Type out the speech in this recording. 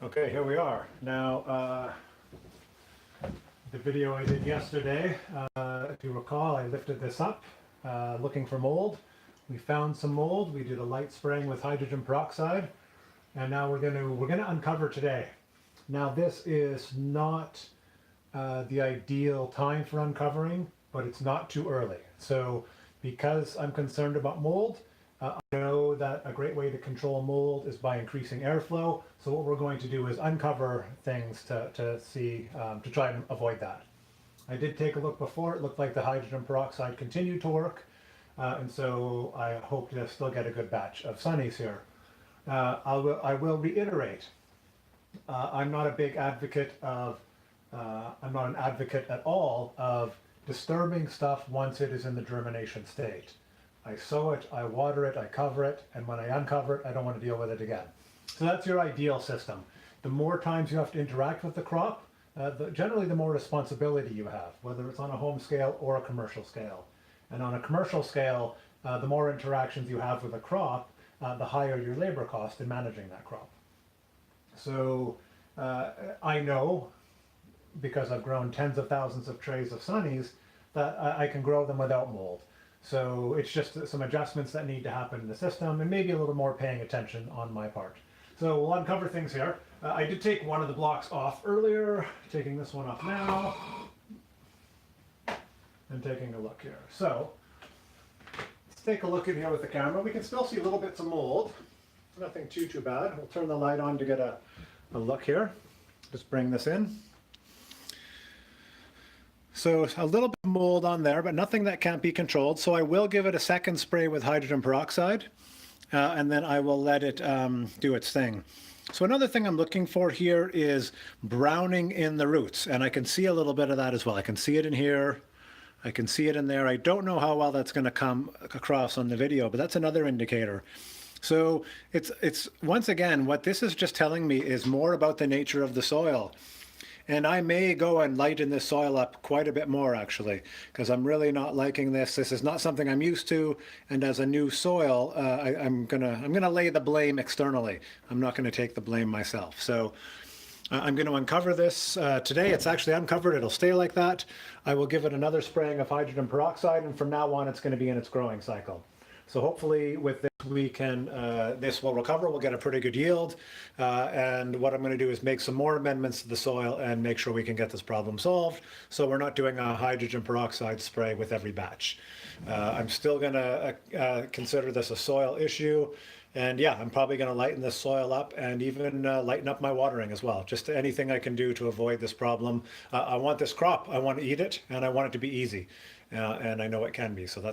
Okay, here we are. Now, the video I did yesterday, if you recall, I lifted this up looking for mold. We found some mold. We did a light spraying with hydrogen peroxide, and now we're gonna uncover today. Now, this is not the ideal time for uncovering, but it's not too early. So, because I'm concerned about mold, I know that a great way to control mold is by increasing airflow. So what we're going to do is uncover things to see, to try and avoid that. I did take a look before. It looked like the hydrogen peroxide continued to work. And so I hope to still get a good batch of sunnies here. I will reiterate, I'm not a big advocate of, I'm not an advocate at all of disturbing stuff once it is in the germination state. I sow it, I water it, I cover it, and when I uncover it, I don't want to deal with it again. So that's your ideal system. The more times you have to interact with the crop, generally the more responsibility you have, whether it's on a home scale or a commercial scale. And on a commercial scale, the more interactions you have with a crop, the higher your labor cost in managing that crop. So I know, because I've grown tens of thousands of trays of sunnies, that I can grow them without mold. So it's just some adjustments that need to happen in the system and maybe a little more paying attention on my part. So we'll uncover things here. I did take one of the blocks off earlier, taking this one off now, and taking a look here. So let's take a look in here with the camera. We can still see little bits of mold. Nothing too bad. We'll turn the light on to get a look here. Just bring this in. So a little bit of mold on there, but nothing that can't be controlled. So I will give it a second spray with hydrogen peroxide, and then I will let it do its thing. So another thing I'm looking for here is browning in the roots, and I can see a little bit of that as well. I can see it in here. I can see it in there. I don't know how well that's going to come across on the video, but that's another indicator. So it's once again, what this is just telling me is more about the nature of the soil. And I may go and lighten this soil up quite a bit more, actually, because I'm really not liking this. This is not something I'm used to, and as a new soil, I'm gonna lay the blame externally. I'm not going to take the blame myself. So I'm going to uncover this today. It's actually uncovered. It'll stay like that. I will give it another spraying of hydrogen peroxide, and from now on, it's going to be in its growing cycle. So hopefully with this we can, this will recover, we'll get a pretty good yield. And what I'm going to do is make some more amendments to the soil and make sure we can get this problem solved. So we're not doing a hydrogen peroxide spray with every batch. I'm still going to consider this a soil issue. And yeah, I'm probably going to lighten this soil up and even lighten up my watering as well. Just anything I can do to avoid this problem. I want this crop, I want to eat it, and I want it to be easy. And I know it can be, so that's